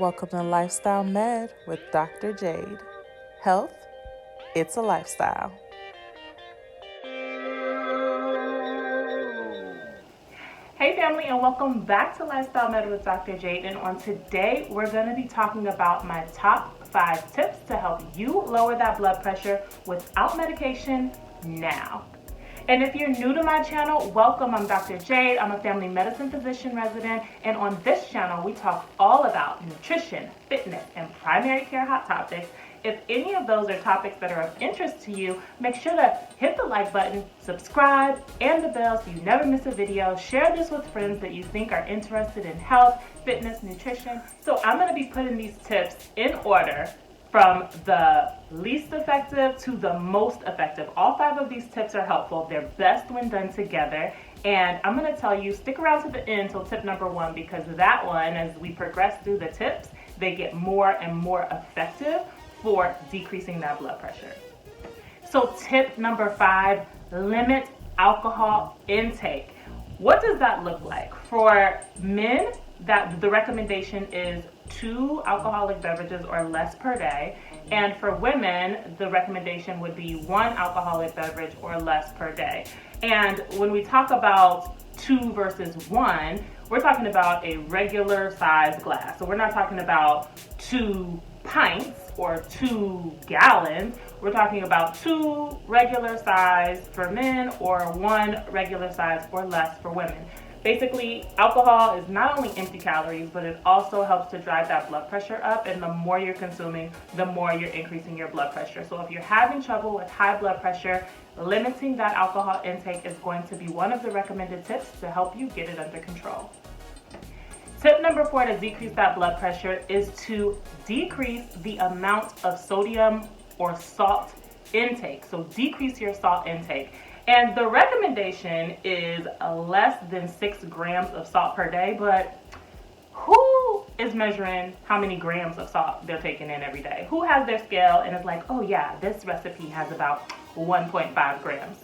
Welcome to Lifestyle Med with Dr. Jade. Health, it's a lifestyle. Hey family, and welcome back to Lifestyle Med with Dr. Jade. And on today, we're going to be talking about my top 5 tips to help you lower that blood pressure without medication now. And if you're new to my channel, welcome. I'm Dr. Jade. I'm a family medicine physician resident. And on this channel, we talk all about nutrition, fitness, and primary care hot topics. If any of those are topics that are of interest to you, make sure to hit the like button, subscribe, and the bell so you never miss a video. Share this with friends that you think are interested in health, fitness, nutrition. So I'm going to be putting these tips in order from the least effective to the most effective. All 5 of these tips are helpful. They're best when done together. And I'm going to tell you, stick around to the end till tip number 1, because that one, as we progress through the tips, they get more and more effective for decreasing that blood pressure. So tip number 5, limit alcohol intake. What does that look like? For men, that the recommendation is 2 alcoholic beverages or less per day. And for women, the recommendation would be 1 alcoholic beverage or less per day. And when we talk about 2 versus 1, we're talking about a regular size glass. So we're not talking about 2 pints or 2 gallons. We're talking about 2 regular size for men or 1 regular size or less for women. Basically, alcohol is not only empty calories, but it also helps to drive that blood pressure up. And the more you're consuming, the more you're increasing your blood pressure. So if you're having trouble with high blood pressure, limiting that alcohol intake is going to be one of the recommended tips to help you get it under control. Tip number 4 to decrease that blood pressure is to decrease the amount of sodium or salt intake. So decrease your salt intake. And the recommendation is less than 6 grams of salt per day, but who is measuring how many grams of salt they're taking in every day? Who has their scale and is like, oh yeah, this recipe has about 1.5 grams?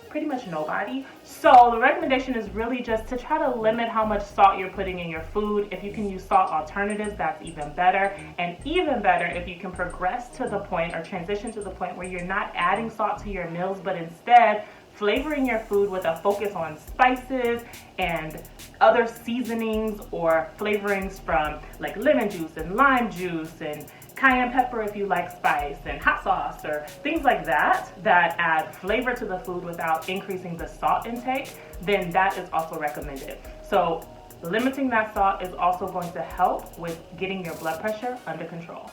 Pretty much nobody. So the recommendation is really just to try to limit how much salt you're putting in your food. If you can use salt alternatives, that's even better. And even better if you can progress to the point or transition to the point where you're not adding salt to your meals, but instead flavoring your food with a focus on spices and other seasonings or flavorings from like lemon juice and lime juice and cayenne pepper if you like spice, and hot sauce or things like that that add flavor to the food without increasing the salt intake, then that is also recommended. So limiting that salt is also going to help with getting your blood pressure under control.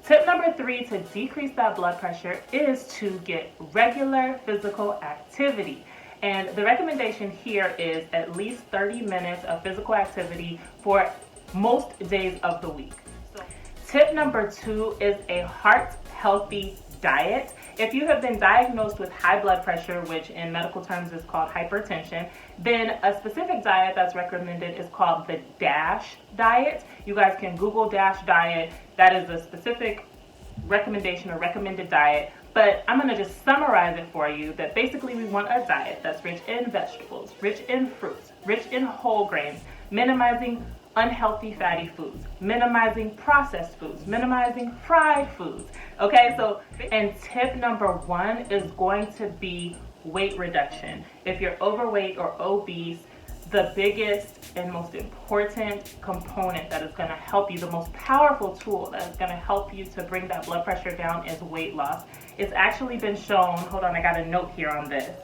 Tip number 3 to decrease that blood pressure is to get regular physical activity. And the recommendation here is at least 30 minutes of physical activity for most days of the week. Tip number 2 is a heart-healthy diet. If you have been diagnosed with high blood pressure, which in medical terms is called hypertension, then a specific diet that's recommended is called the DASH diet. You guys can Google DASH diet. That is a specific recommendation or recommended diet. But I'm going to just summarize it for you that basically we want a diet that's rich in vegetables, rich in fruits, rich in whole grains, minimizing unhealthy fatty foods, minimizing processed foods, minimizing fried foods. Okay, so, and tip number 1 is going to be weight reduction. If you're overweight or obese, the biggest and most important component that is going to help you, the most powerful tool that is going to help you to bring that blood pressure down is weight loss. It's actually been shown, hold on, I got a note here on this.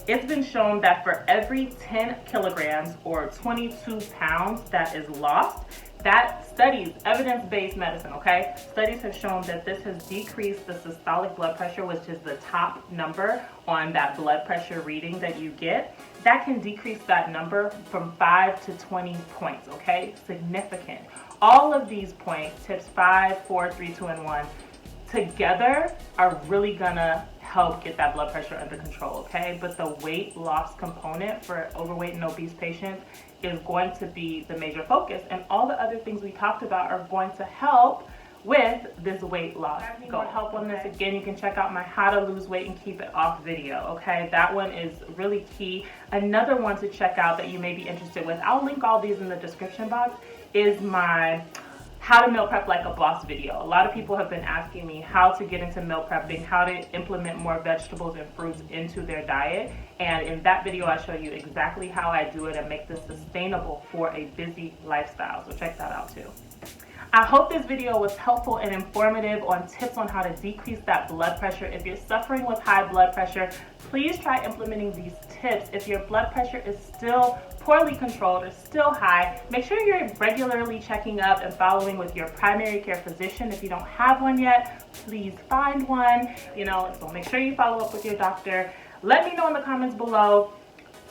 It's been shown that for every 10 kilograms or 22 pounds that is lost, that studies, evidence-based medicine, okay? Studies have shown that this has decreased the systolic blood pressure, which is the top number on that blood pressure reading that you get. That can decrease that number from 5 to 20 points, okay? Significant. All of these points, tips 5, 4, 3, 2, and 1, together are really gonna help get that blood pressure under control, okay? But the weight loss component for overweight and obese patients is going to be the major focus, and all the other things we talked about are going to help with this weight loss. If you need more help on this, again, you can check out my How to Lose Weight and Keep It Off video, okay? That one is really key. Another one to check out that you may be interested with, I'll link all these in the description box, is my how to meal prep like a boss video. A lot of people have been asking me how to get into meal prepping, how to implement more vegetables and fruits into their diet. And in that video, I show you exactly how I do it and make this sustainable for a busy lifestyle. So check that out too. I hope this video was helpful and informative on tips on how to decrease that blood pressure. If you're suffering with high blood pressure, please try implementing these tips. If your blood pressure is still poorly controlled or still high, make sure you're regularly checking up and following with your primary care physician. If you don't have one yet, please find one. So make sure you follow up with your doctor. Let me know in the comments below,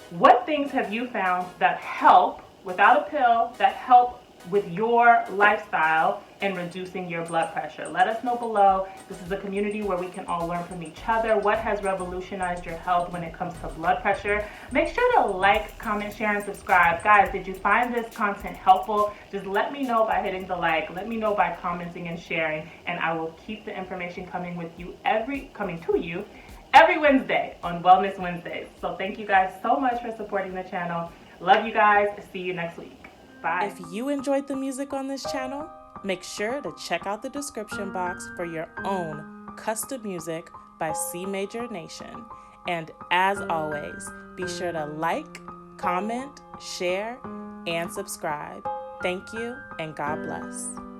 what things have you found that help without a pill, that help with your lifestyle and reducing your blood pressure? Let us know below. This is a community where we can all learn from each other. What has revolutionized your health when it comes to blood pressure? Make sure to like, comment, share, and subscribe. Guys, did you find this content helpful? Just let me know by hitting the like. Let me know by commenting and sharing, and I will keep the information coming to you every Wednesday on Wellness Wednesdays. So thank you guys so much for supporting the channel. Love you guys. See you next week. Bye. If you enjoyed the music on this channel, make sure to check out the description box for your own custom music by C Major Nation. And as always, be sure to like, comment, share, and subscribe. Thank you, and God bless.